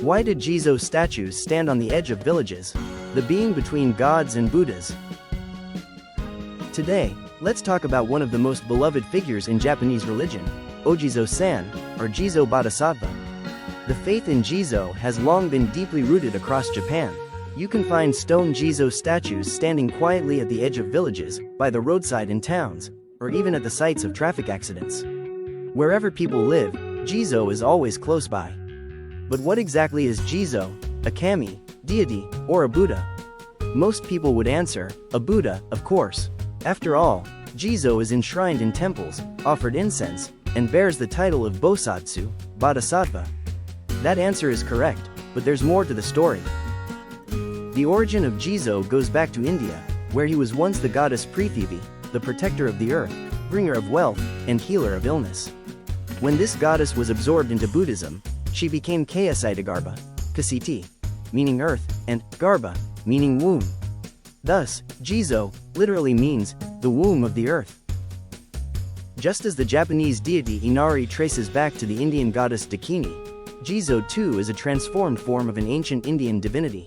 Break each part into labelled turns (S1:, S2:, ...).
S1: Why did Jizo statues stand on the edge of villages? The being between gods and Buddhas. Today, let's talk about one of the most beloved figures in Japanese religion, Jizo-san, or Jizo Bodhisattva. The faith in Jizo has long been deeply rooted across Japan. You can find stone Jizo statues standing quietly at the edge of villages, by the roadside in towns, or even at the sites of traffic accidents. Wherever people live, Jizo is always close by. But what exactly is Jizo, a kami, deity, or a Buddha? Most people would answer, a Buddha, of course. After all, Jizo is enshrined in temples, offered incense, and bears the title of Bosatsu, Bodhisattva. That answer is correct, but there's more to the story. The origin of Jizo goes back to India, where he was once the goddess Prithivi, the protector of the earth, bringer of wealth, and healer of illness. When this goddess was absorbed into Buddhism, she became Kayasiddhagarbha, Kasiti, meaning earth, and Garbha, meaning womb. Thus, Jizo literally means the womb of the earth. Just as the Japanese deity Inari traces back to the Indian goddess Dakini, Jizo too is a transformed form of an ancient Indian divinity.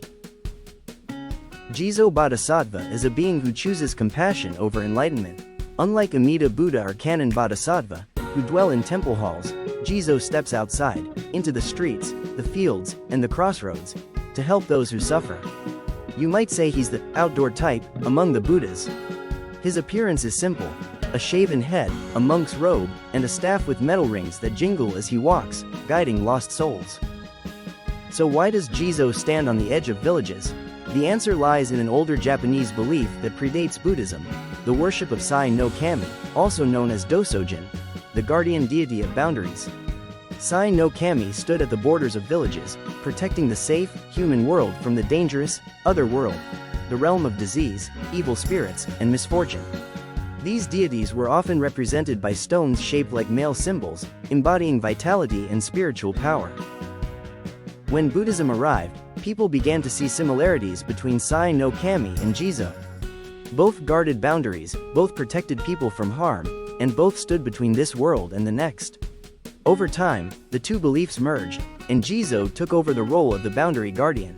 S1: Jizo Bodhisattva is a being who chooses compassion over enlightenment. Unlike Amida Buddha or Kannon Bodhisattva, who dwell in temple halls, Jizo steps outside, into the streets, the fields, and the crossroads, to help those who suffer. You might say he's the outdoor type among the Buddhas. His appearance is simple: a shaven head, a monk's robe, and a staff with metal rings that jingle as he walks, guiding lost souls. So why does Jizo stand on the edge of villages? The answer lies in an older Japanese belief that predates Buddhism: the worship of Sai no Kami, also known as Dosojin, the guardian deity of boundaries. Sai no Kami stood at the borders of villages, protecting the safe, human world from the dangerous, other world, the realm of disease, evil spirits, and misfortune. These deities were often represented by stones shaped like male symbols, embodying vitality and spiritual power. When Buddhism arrived, people began to see similarities between Sai no Kami and Jizo. Both guarded boundaries, both protected people from harm, and both stood between this world and the next. Over time, the two beliefs merged, and Jizo took over the role of the boundary guardian.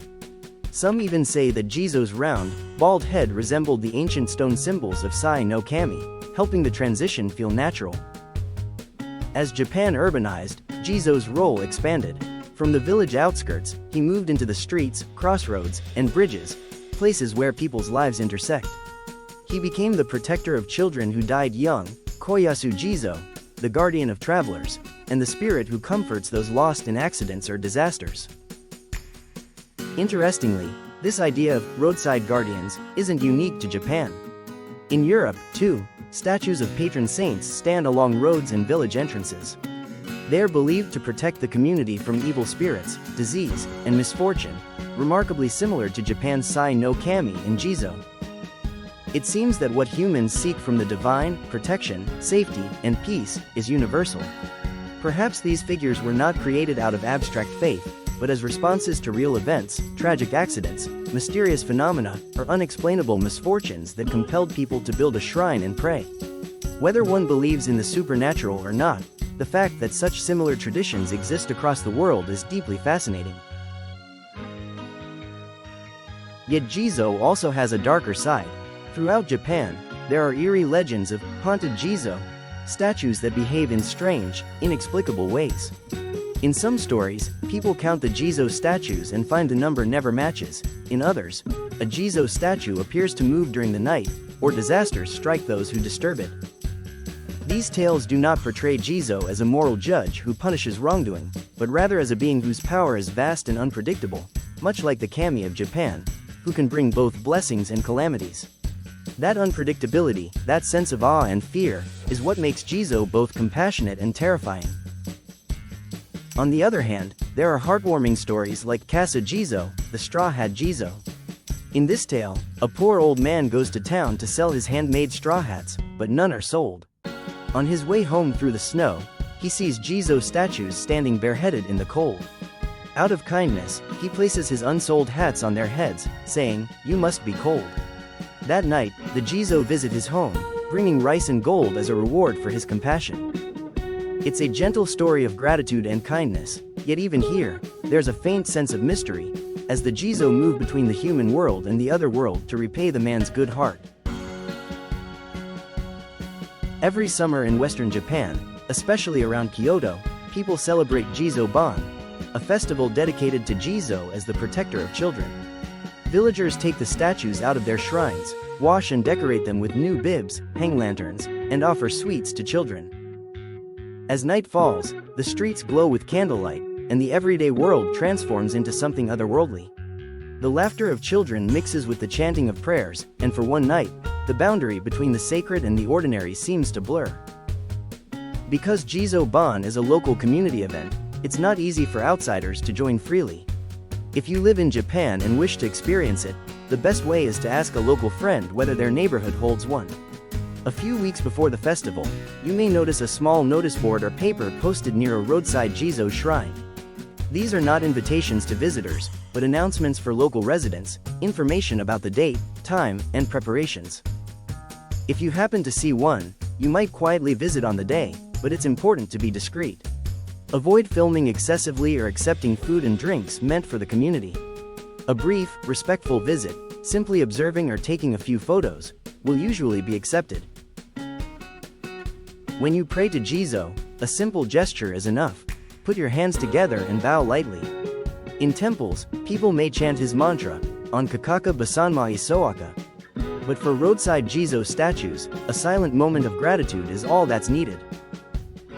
S1: Some even say that Jizo's round, bald head resembled the ancient stone symbols of Sai no Kami, helping the transition feel natural. As Japan urbanized, Jizo's role expanded. From the village outskirts, he moved into the streets, crossroads, and bridges, places where people's lives intersect. He became the protector of children who died young, Koyasu Jizo, the guardian of travelers, and the spirit who comforts those lost in accidents or disasters. Interestingly, this idea of roadside guardians isn't unique to Japan. In Europe, too, statues of patron saints stand along roads and village entrances. They are believed to protect the community from evil spirits, disease, and misfortune, remarkably similar to Japan's Sai no Kami and Jizo. It seems that what humans seek from the divine, protection, safety, and peace, is universal. Perhaps these figures were not created out of abstract faith, but as responses to real events, tragic accidents, mysterious phenomena, or unexplainable misfortunes that compelled people to build a shrine and pray. Whether one believes in the supernatural or not, the fact that such similar traditions exist across the world is deeply fascinating. Yet Jizo also has a darker side. Throughout Japan, there are eerie legends of haunted Jizo, statues that behave in strange, inexplicable ways. In some stories, people count the Jizo statues and find the number never matches. In others, a Jizo statue appears to move during the night, or disasters strike those who disturb it. These tales do not portray Jizo as a moral judge who punishes wrongdoing, but rather as a being whose power is vast and unpredictable, much like the kami of Japan, who can bring both blessings and calamities. That unpredictability, that sense of awe and fear, is what makes Jizo both compassionate and terrifying. On the other hand, there are heartwarming stories like Kasa Jizo, the Straw Hat Jizo. In this tale, a poor old man goes to town to sell his handmade straw hats, but none are sold. On his way home through the snow, he sees Jizo statues standing bareheaded in the cold. Out of kindness, he places his unsold hats on their heads, saying, "You must be cold." That night, the Jizo visit his home, bringing rice and gold as a reward for his compassion. It's a gentle story of gratitude and kindness, yet even here, there's a faint sense of mystery, as the Jizo move between the human world and the other world to repay the man's good heart. Every summer in Western Japan, especially around Kyoto, people celebrate Jizo-ban, a festival dedicated to Jizo as the protector of children. Villagers take the statues out of their shrines, wash and decorate them with new bibs, hang lanterns, and offer sweets to children. As night falls, the streets glow with candlelight, and the everyday world transforms into something otherworldly. The laughter of children mixes with the chanting of prayers, and for one night, the boundary between the sacred and the ordinary seems to blur. Because Jizo-ban is a local community event, it's not easy for outsiders to join freely. If you live in Japan and wish to experience it, the best way is to ask a local friend whether their neighborhood holds one. A few weeks before the festival, you may notice a small notice board or paper posted near a roadside Jizo shrine. These are not invitations to visitors, but announcements for local residents, information about the date, time, and preparations. If you happen to see one, you might quietly visit on the day, but it's important to be discreet. Avoid filming excessively or accepting food and drinks meant for the community. A brief, respectful visit, simply observing or taking a few photos, will usually be accepted. When you pray to Jizo, a simple gesture is enough. Put your hands together and bow lightly. In temples, people may chant his mantra, on Kakaka Basanma Isoaka. But for roadside Jizo statues, a silent moment of gratitude is all that's needed.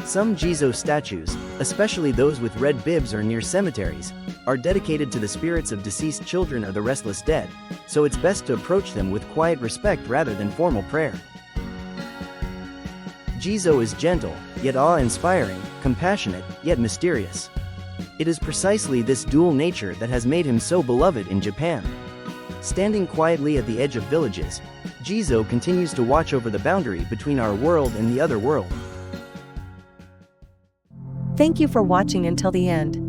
S1: Some Jizo statues, especially those with red bibs or near cemeteries, are dedicated to the spirits of deceased children or the restless dead, so it's best to approach them with quiet respect rather than formal prayer. Jizo is gentle, yet awe-inspiring, compassionate, yet mysterious. It is precisely this dual nature that has made him so beloved in Japan. Standing quietly at the edge of villages, Jizo continues to watch over the boundary between our world and the other world.
S2: Thank you for watching until the end.